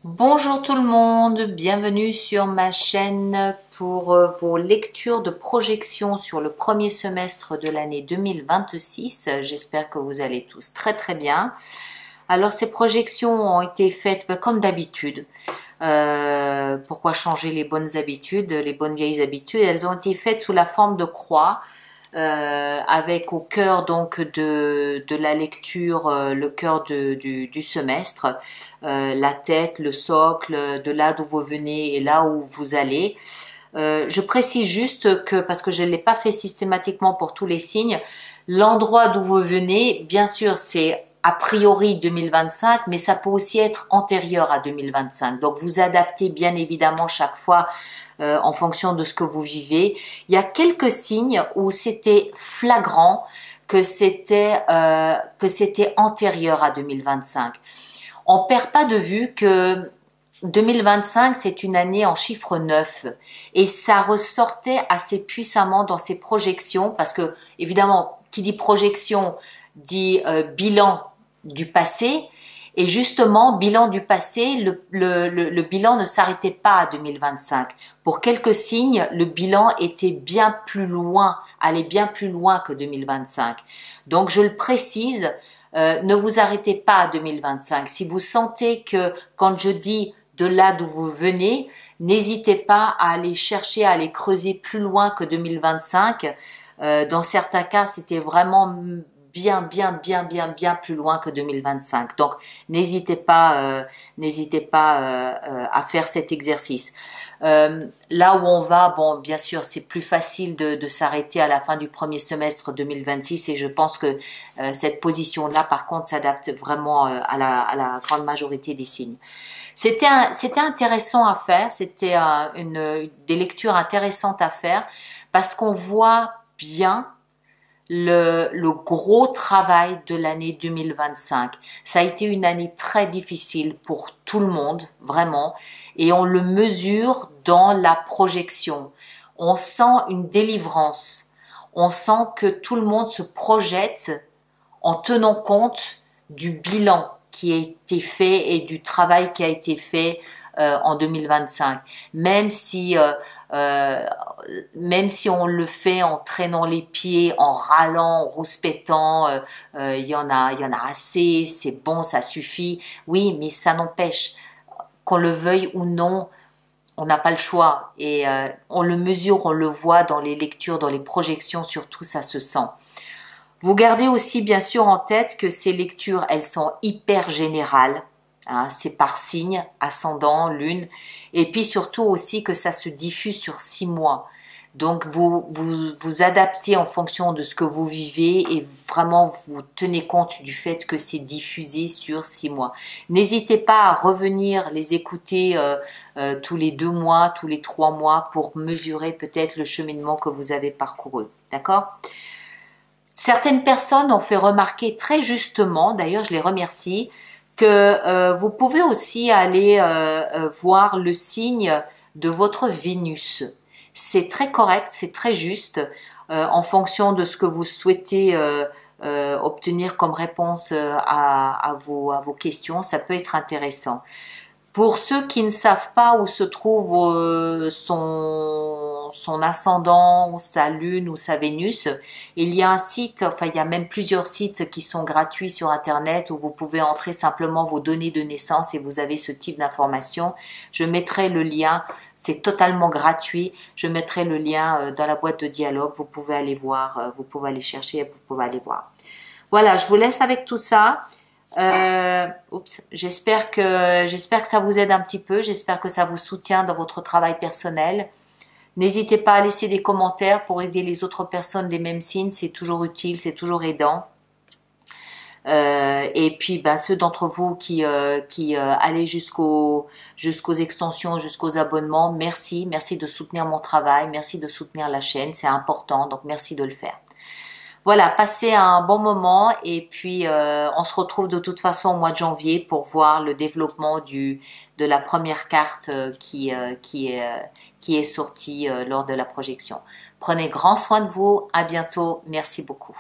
Bonjour tout le monde, bienvenue sur ma chaîne pour vos lectures de projection sur le premier semestre de l'année 2026. J'espère que vous allez tous très très bien. Alors ces projections ont été faites comme d'habitude. Pourquoi changer les bonnes habitudes, les bonnes vieilles habitudes? Elles ont été faites sous la forme de croix. Avec au cœur donc de la lecture, le cœur du semestre, la tête, le socle, de là d'où vous venez et là où vous allez. Je précise juste que, parce que je ne l'ai pas fait systématiquement pour tous les signes, l'endroit d'où vous venez, bien sûr, c'est a priori 2025, mais ça peut aussi être antérieur à 2025. Donc vous adaptez bien évidemment chaque fois en fonction de ce que vous vivez. Il y a quelques signes où c'était flagrant que c'était antérieur à 2025. On perd pas de vue que 2025, c'est une année en chiffre 9 et ça ressortait assez puissamment dans ces projections parce que, évidemment, qui dit projection dit bilan du passé et justement, bilan du passé, le bilan ne s'arrêtait pas à 2025. Pour quelques signes, le bilan était bien plus loin, allait bien plus loin que 2025. Donc, je le précise, ne vous arrêtez pas à 2025. Si vous sentez que quand je dis de là d'où vous venez, n'hésitez pas à aller chercher, à aller creuser plus loin que 2025. Dans certains cas, c'était vraiment bien plus loin que 2025. Donc, n'hésitez pas à faire cet exercice. Là où on va, bon, bien sûr, c'est plus facile de s'arrêter à la fin du premier semestre 2026 et je pense que cette position-là, par contre, s'adapte vraiment à la grande majorité des signes. C'était intéressant à faire, c'était des lectures intéressantes à faire parce qu'on voit bien le gros travail de l'année 2025. Ça a été une année très difficile pour tout le monde, vraiment, et on le mesure dans la projection. On sent une délivrance. On sent que tout le monde se projette en tenant compte du bilan qui a été fait et du travail qui a été fait en 2025. Euh, Même si on le fait en traînant les pieds, en râlant, en rouspétant, il y en a assez, c'est bon, ça suffit. Oui, mais ça n'empêche, qu'on le veuille ou non, on n'a pas le choix. Et on le mesure, on le voit dans les lectures, dans les projections, surtout ça se sent. Vous gardez aussi bien sûr en tête que ces lectures, elles sont hyper générales. Hein, c'est par signe, ascendant, lune. Et puis surtout aussi que ça se diffuse sur 6 mois. Donc vous adaptez en fonction de ce que vous vivez et vraiment vous tenez compte du fait que c'est diffusé sur 6 mois. N'hésitez pas à revenir les écouter tous les 2 mois, tous les 3 mois pour mesurer peut-être le cheminement que vous avez parcouru. D'accord ? Certaines personnes ont fait remarquer très justement, d'ailleurs je les remercie, que vous pouvez aussi aller voir le signe de votre Vénus. C'est très correct, c'est très juste en fonction de ce que vous souhaitez obtenir comme réponse à vos questions. Ça peut être intéressant. Pour ceux qui ne savent pas où se trouve son ascendant, ou sa lune ou sa Vénus, il y a un site, enfin il y a même plusieurs sites qui sont gratuits sur internet où vous pouvez entrer simplement vos données de naissance et vous avez ce type d'informations. Je mettrai le lien, c'est totalement gratuit, je mettrai le lien dans la boîte de dialogue, vous pouvez aller voir, vous pouvez aller chercher, vous pouvez aller voir. Voilà, je vous laisse avec tout ça. J'espère que ça vous aide un petit peu, j'espère que ça vous soutient dans votre travail personnel. N'hésitez pas à laisser des commentaires pour aider les autres personnes des mêmes signes, c'est toujours utile, c'est toujours aidant. Et puis ceux d'entre vous qui allez jusqu'aux extensions, jusqu'aux abonnements, merci de soutenir mon travail, merci de soutenir la chaîne, c'est important, donc merci de le faire. Voilà, passez un bon moment et puis on se retrouve de toute façon au mois de janvier pour voir le développement de la première carte qui est sortie lors de la projection. Prenez grand soin de vous, à bientôt, merci beaucoup.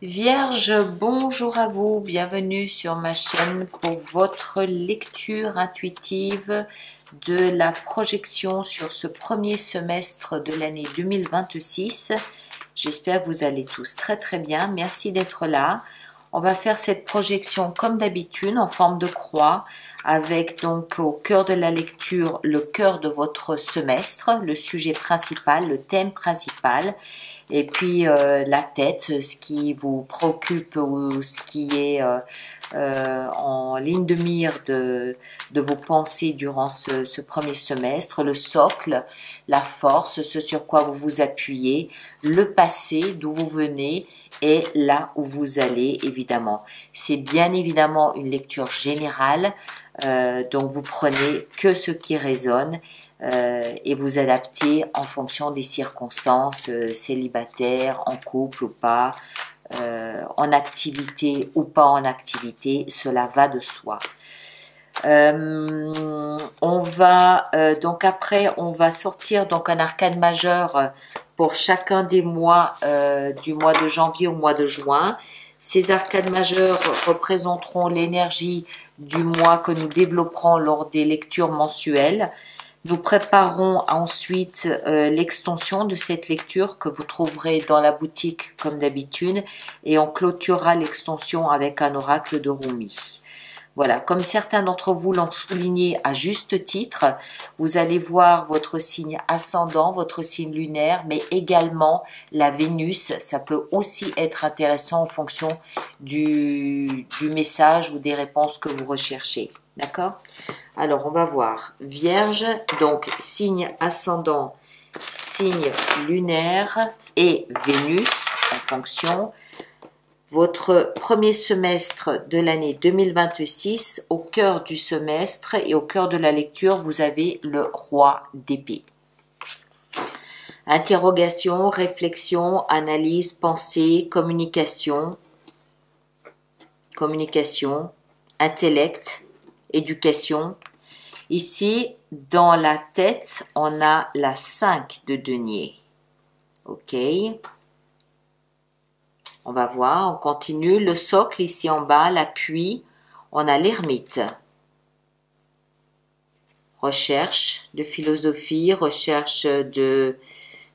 Vierge, bonjour à vous, bienvenue sur ma chaîne pour votre lecture intuitive de la projection sur ce premier semestre de l'année 2026. J'espère que vous allez tous très très bien, merci d'être là. On va faire cette projection comme d'habitude en forme de croix avec donc au cœur de la lecture le cœur de votre semestre, le sujet principal, le thème principal. Et puis la tête, ce qui vous préoccupe ou ce qui est en ligne de mire de vos pensées durant ce premier semestre, le socle, la force, ce sur quoi vous vous appuyez, le passé, d'où vous venez et là où vous allez, évidemment. C'est bien évidemment une lecture générale, donc vous prenez que ce qui résonne et vous adaptez en fonction des circonstances, célibataire, en couple ou pas, en activité ou pas en activité, cela va de soi. On va donc après on va sortir donc un arcane majeur pour chacun des mois du mois de janvier au mois de juin. Ces arcanes majeurs représenteront l'énergie du mois que nous développerons lors des lectures mensuelles. Nous préparons ensuite l'extension de cette lecture que vous trouverez dans la boutique comme d'habitude et on clôturera l'extension avec un oracle de Rumi. Voilà, comme certains d'entre vous l'ont souligné à juste titre, vous allez voir votre signe ascendant, votre signe lunaire, mais également la Vénus. Ça peut aussi être intéressant en fonction du message ou des réponses que vous recherchez. D'accord ? Alors, on va voir. Vierge, donc signe ascendant, signe lunaire et Vénus en fonction. Votre premier semestre de l'année 2026, au cœur du semestre et au cœur de la lecture, vous avez le roi d'épée. Interrogation, réflexion, analyse, pensée, communication, intellect, éducation. Ici, dans la tête, on a la 5 de denier. Ok. On va voir, on continue. Le socle ici en bas, l'appui, on a l'ermite. Recherche de philosophie, recherche de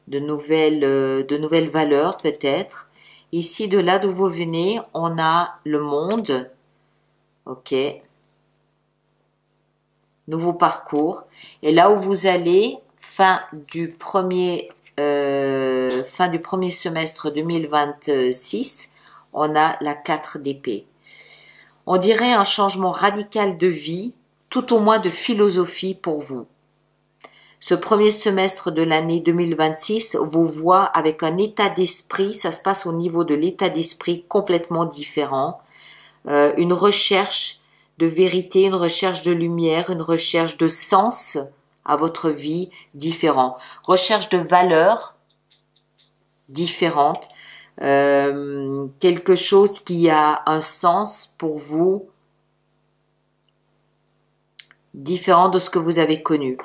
nouvelles valeurs peut-être. Ici, de là d'où vous venez, on a le monde. Ok. Nouveau parcours. Et là où vous allez, fin du premier semestre 2026, on a la 4 d'épée. On dirait un changement radical de vie, tout au moins de philosophie pour vous. Ce premier semestre de l'année 2026 vous voit avec un état d'esprit, ça se passe au niveau de l'état d'esprit complètement différent, une recherche de vérité, une recherche de lumière, une recherche de sens à votre vie différent, recherche de valeurs différentes, quelque chose qui a un sens pour vous différent de ce que vous avez connu.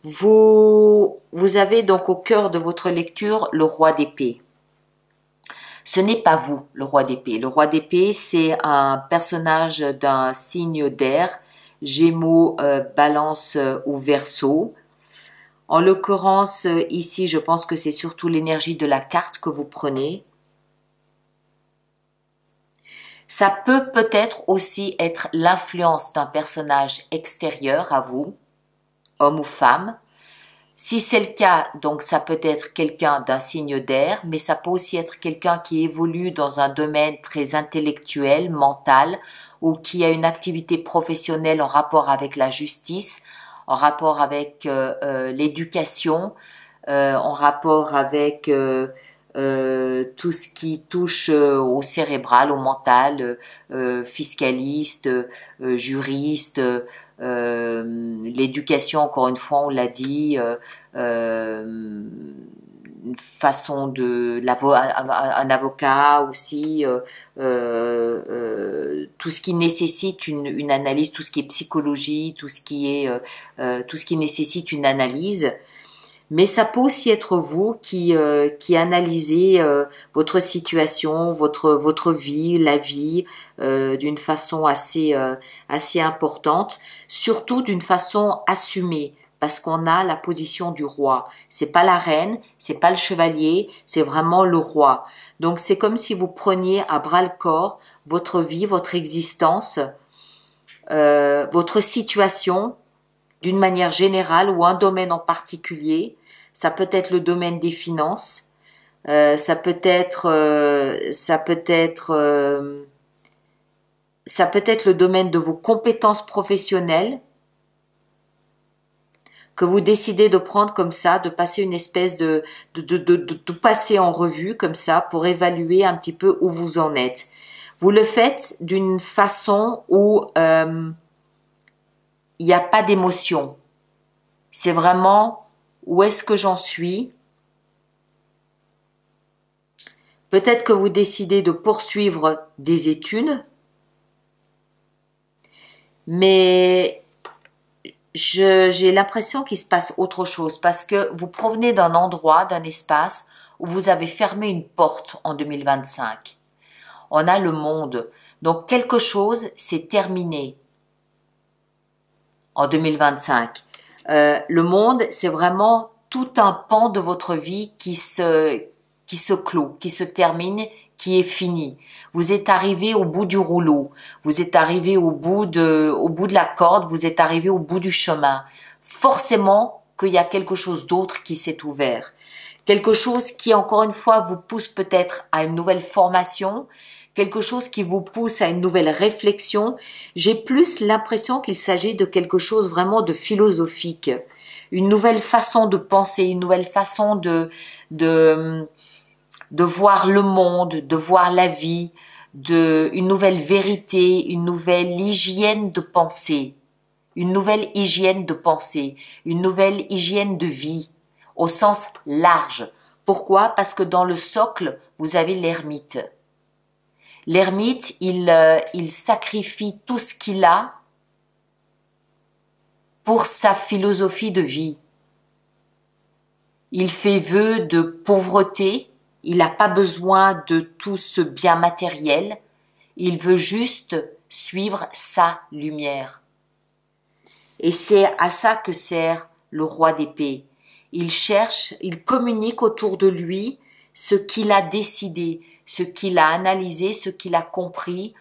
Vous avez donc au cœur de votre lecture le roi d'épée. Ce n'est pas vous, le roi d'épée. Le roi d'épée, c'est un personnage d'un signe d'air, Gémeaux, Balance ou Verseau. En l'occurrence, ici, je pense que c'est surtout l'énergie de la carte que vous prenez. Ça peut peut-être aussi être l'influence d'un personnage extérieur à vous, homme ou femme. Si c'est le cas, donc ça peut être quelqu'un d'un signe d'air, mais ça peut aussi être quelqu'un qui évolue dans un domaine très intellectuel, mental, ou qui a une activité professionnelle en rapport avec la justice, en rapport avec l'éducation, en rapport avec tout ce qui touche au cérébral, au mental, fiscaliste, juriste, l'éducation, encore une fois, on l'a dit, une façon de un avocat aussi, tout ce qui nécessite une analyse, tout ce qui est psychologie, tout ce qui nécessite une analyse. Mais ça peut aussi être vous qui analysez votre situation, votre vie, la vie d'une façon assez importante, surtout d'une façon assumée, parce qu'on a la position du roi. C'est pas la reine, c'est pas le chevalier, c'est vraiment le roi. Donc c'est comme si vous preniez à bras le corps votre vie, votre existence, votre situation d'une manière générale ou un domaine en particulier. Ça peut être le domaine des finances, ça peut être le domaine de vos compétences professionnelles que vous décidez de prendre comme ça, de passer une espèce de passer en revue comme ça pour évaluer un petit peu où vous en êtes. Vous le faites d'une façon où il n'y a pas d'émotion. C'est vraiment où est-ce que j'en suis. Peut-être que vous décidez de poursuivre des études, mais j'ai l'impression qu'il se passe autre chose parce que vous provenez d'un endroit, d'un espace où vous avez fermé une porte en 2025. On a le monde. Donc quelque chose s'est terminé en 2025. Le monde, c'est vraiment tout un pan de votre vie qui se clôt, qui se termine, qui est fini. Vous êtes arrivé au bout du rouleau, vous êtes arrivé au bout de la corde, vous êtes arrivé au bout du chemin. Forcément qu'il y a quelque chose d'autre qui s'est ouvert. Quelque chose qui, encore une fois, vous pousse peut-être à une nouvelle formation, quelque chose qui vous pousse à une nouvelle réflexion. J'ai plus l'impression qu'il s'agit de quelque chose vraiment de philosophique. Une nouvelle façon de penser, une nouvelle façon de voir le monde, de voir la vie, une nouvelle vérité, une nouvelle hygiène de pensée, une nouvelle hygiène de pensée, une nouvelle hygiène de vie, au sens large. Pourquoi? Parce que dans le socle, vous avez l'ermite. L'ermite, il sacrifie tout ce qu'il a pour sa philosophie de vie. Il fait vœu de pauvreté, il n'a pas besoin de tout ce bien matériel, il veut juste suivre sa lumière. Et c'est à ça que sert le roi d'épée. Il cherche, il communique autour de lui ce qu'il a décidé, ce qu'il a analysé, ce qu'il a compris.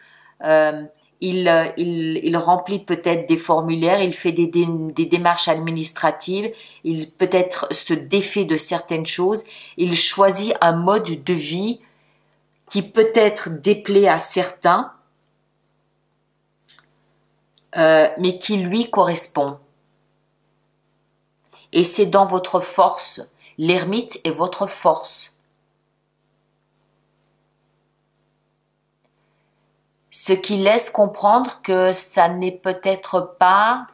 Il remplit peut-être des formulaires, il fait des démarches administratives, il peut-être se défait de certaines choses, il choisit un mode de vie qui peut-être déplaît à certains, mais qui lui correspond. Et c'est dans votre force. L'ermite est votre force. Ce qui laisse comprendre que ça n'est peut-être pas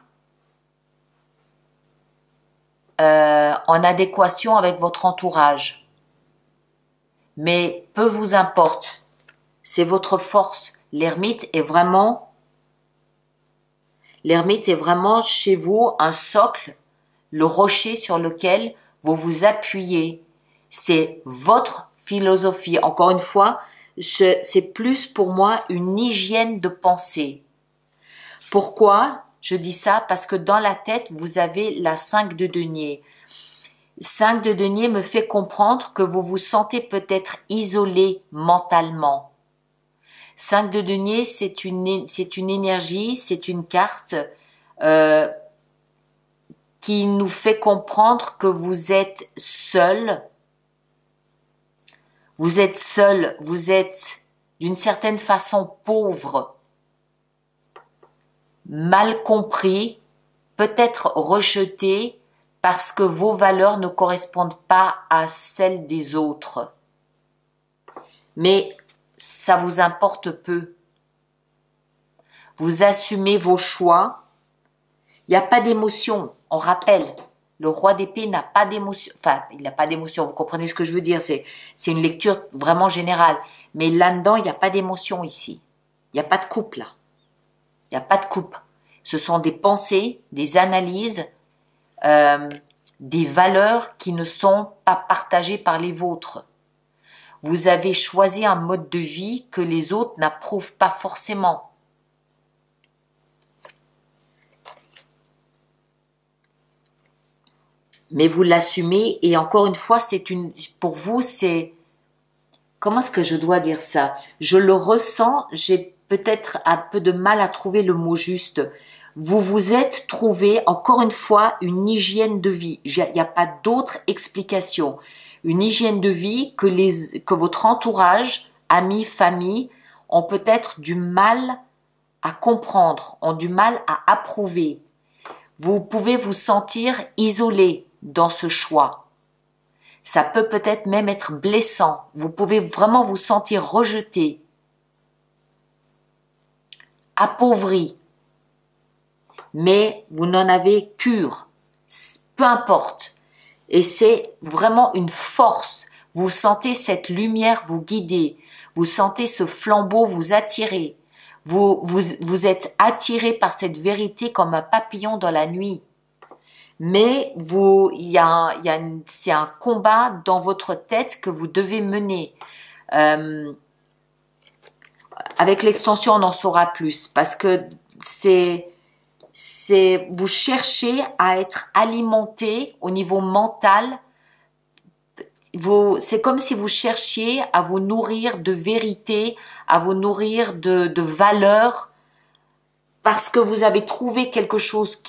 en adéquation avec votre entourage. Mais peu vous importe. C'est votre force. L'ermite est vraiment chez vous un socle, le rocher sur lequel vous vous appuyez. C'est votre philosophie. Encore une fois, c'est plus pour moi une hygiène de pensée. Pourquoi je dis ça? Parce que dans la tête, vous avez la 5 de denier. 5 de denier me fait comprendre que vous vous sentez peut-être isolé mentalement. 5 de denier, c'est une énergie, c'est une carte qui nous fait comprendre que vous êtes seul. Vous êtes seul, vous êtes d'une certaine façon pauvre, mal compris, peut-être rejeté parce que vos valeurs ne correspondent pas à celles des autres. Mais ça vous importe peu. Vous assumez vos choix. Il n'y a pas d'émotion. On rappelle, le roi d'épée n'a pas d'émotion. Enfin, il n'a pas d'émotion. Vous comprenez ce que je veux dire? C'est une lecture vraiment générale. Mais là-dedans, il n'y a pas d'émotion ici. Il n'y a pas de coupe là. Il n'y a pas de coupe. Ce sont des pensées, des analyses, des valeurs qui ne sont pas partagées par les vôtres. Vous avez choisi un mode de vie que les autres n'approuvent pas forcément. Mais vous l'assumez et encore une fois, pour vous, c'est, comment est-ce que je dois dire ça? Je le ressens, j'ai peut-être un peu de mal à trouver le mot juste. Vous vous êtes trouvé, encore une fois, une hygiène de vie. Il n'y a pas d'autre explication. Une hygiène de vie que votre entourage, amis, famille, ont peut-être du mal à comprendre, ont du mal à approuver. Vous pouvez vous sentir isolé dans ce choix. Ça peut peut-être même être blessant. Vous pouvez vraiment vous sentir rejeté, appauvri. Mais vous n'en avez cure. Peu importe. Et c'est vraiment une force. Vous sentez cette lumière vous guider. Vous sentez ce flambeau vous attirer. Vous êtes attiré par cette vérité comme un papillon dans la nuit. Mais c'est un combat dans votre tête que vous devez mener. Avec l'extension, on en saura plus parce que vous cherchez à être alimenté au niveau mental. C'est comme si vous cherchiez à vous nourrir de vérité, à vous nourrir de valeurs, parce que vous avez trouvé quelque chose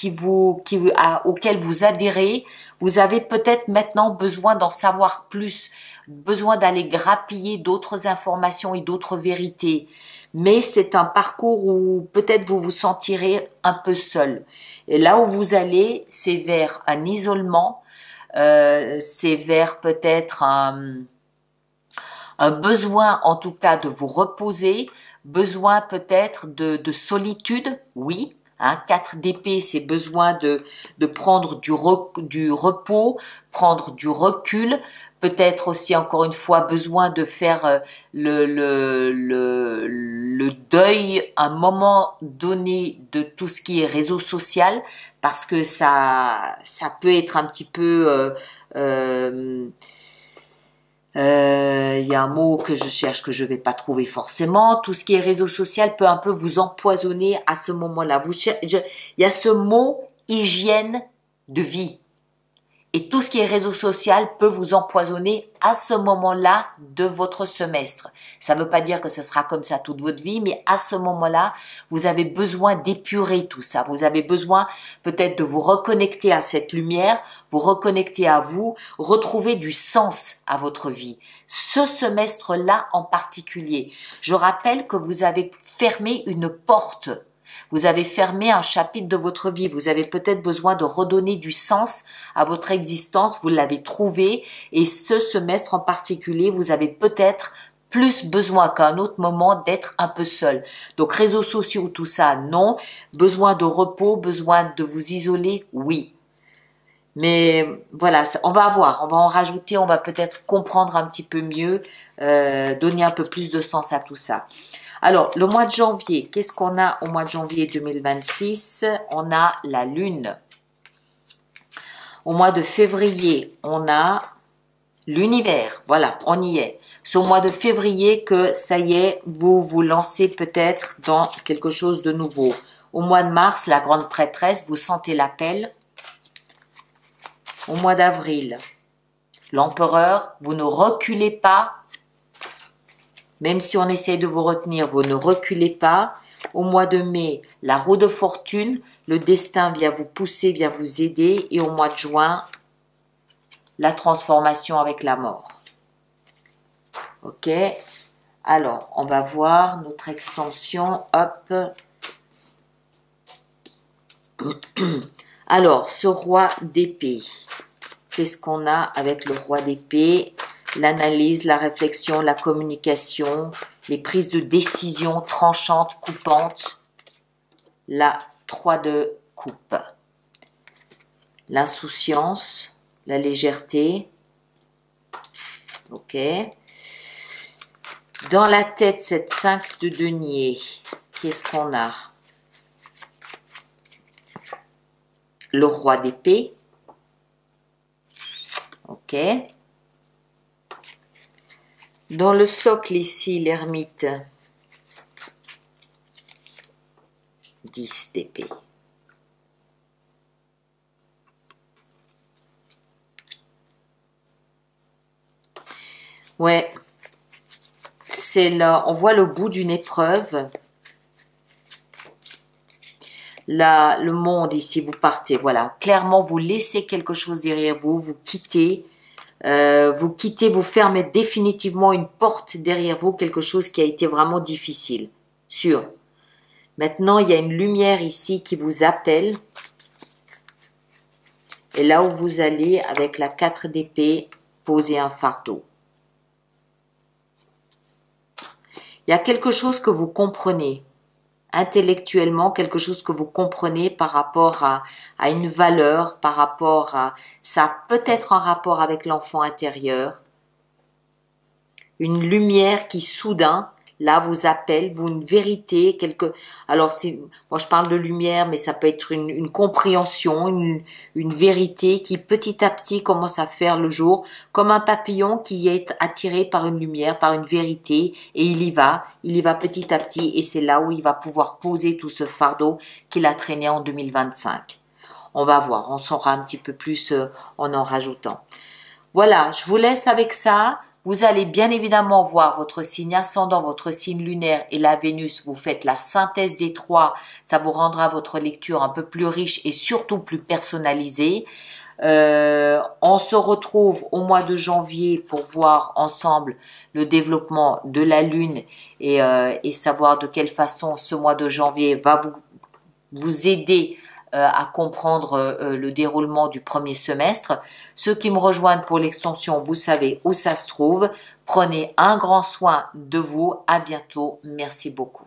auquel vous adhérez. Vous avez peut-être maintenant besoin d'en savoir plus, besoin d'aller grappiller d'autres informations et d'autres vérités. Mais c'est un parcours où peut-être vous vous sentirez un peu seul. Et là où vous allez, c'est vers un isolement, c'est vers peut-être un besoin en tout cas de vous reposer, besoin peut-être de solitude, oui. 4 d'épée, c'est besoin de prendre du repos, prendre du recul, peut-être aussi encore une fois besoin de faire le deuil à un moment donné de tout ce qui est réseau social, parce que ça peut être un petit peu il y a un mot que je cherche que je vais pas trouver forcément. Tout ce qui est réseau social peut un peu vous empoisonner à ce moment-là. Il y a ce mot hygiène de vie. Et tout ce qui est réseau social peut vous empoisonner à ce moment-là de votre semestre. Ça ne veut pas dire que ce sera comme ça toute votre vie, mais à ce moment-là, vous avez besoin d'épurer tout ça. Vous avez besoin peut-être de vous reconnecter à cette lumière, vous reconnecter à vous, retrouver du sens à votre vie. Ce semestre-là en particulier, je rappelle que vous avez fermé une porte. Vous avez fermé un chapitre de votre vie. Vous avez peut-être besoin de redonner du sens à votre existence. Vous l'avez trouvé. Et ce semestre en particulier, vous avez peut-être plus besoin qu'à un autre moment d'être un peu seul. Donc réseaux sociaux, tout ça, non. Besoin de repos, besoin de vous isoler, oui. Mais voilà, on va en rajouter, on va peut-être comprendre un petit peu mieux, donner un peu plus de sens à tout ça. Alors, le mois de janvier, qu'est-ce qu'on a au mois de janvier 2026? On a la Lune. Au mois de février, on a l'univers. Voilà, on y est. C'est au mois de février que, ça y est, vous vous lancez peut-être dans quelque chose de nouveau. Au mois de mars, la grande prêtresse, vous sentez l'appel. Au mois d'avril, l'empereur, vous ne reculez pas. Même si on essaie de vous retenir, vous ne reculez pas. Au mois de mai, la roue de fortune, le destin vient vous pousser, vient vous aider. Et au mois de juin, la transformation avec la mort. Ok? Alors, on va voir notre extension. Hop. Alors, ce roi d'épée. Qu'est-ce qu'on a avec le roi d'épée? L'analyse, la réflexion, la communication, les prises de décision tranchantes, coupantes. La 3 de coupe. L'insouciance, la légèreté. Ok. Dans la tête, cette 5 de denier. Qu'est-ce qu'on a? Le roi d'épée. Ok. Dans le socle ici, l'ermite, 10 d'épée. Ouais, c'est là, on voit le bout d'une épreuve. Là, le monde ici, vous partez, voilà. Clairement, vous laissez quelque chose derrière vous, vous quittez, vous fermez définitivement une porte derrière vous, quelque chose qui a été vraiment difficile, sûr. Maintenant, il y a une lumière ici qui vous appelle. Et là où vous allez, avec la 4 d'épée, poser un fardeau. Il y a quelque chose que vous comprenez, intellectuellement, quelque chose que vous comprenez par rapport à une valeur, par rapport à... Ça a peut-être un rapport avec l'enfant intérieur. Une lumière qui soudain, là, vous appelle, vous une vérité, alors moi je parle de lumière, mais ça peut être une compréhension, une vérité qui petit à petit commence à faire le jour, comme un papillon qui est attiré par une lumière, par une vérité, et il y va petit à petit, et c'est là où il va pouvoir poser tout ce fardeau qu'il a traîné en 2025. On va voir, on saura un petit peu plus en rajoutant. Voilà, je vous laisse avec ça. Vous allez bien évidemment voir votre signe ascendant, votre signe lunaire et la Vénus. Vous faites la synthèse des trois. Ça vous rendra votre lecture un peu plus riche et surtout plus personnalisée. On se retrouve au mois de janvier pour voir ensemble le développement de la Lune et savoir de quelle façon ce mois de janvier va vous aider à comprendre le déroulement du premier semestre. Ceux qui me rejoignent pour l'extension, vous savez où ça se trouve. Prenez un grand soin de vous. À bientôt. Merci beaucoup.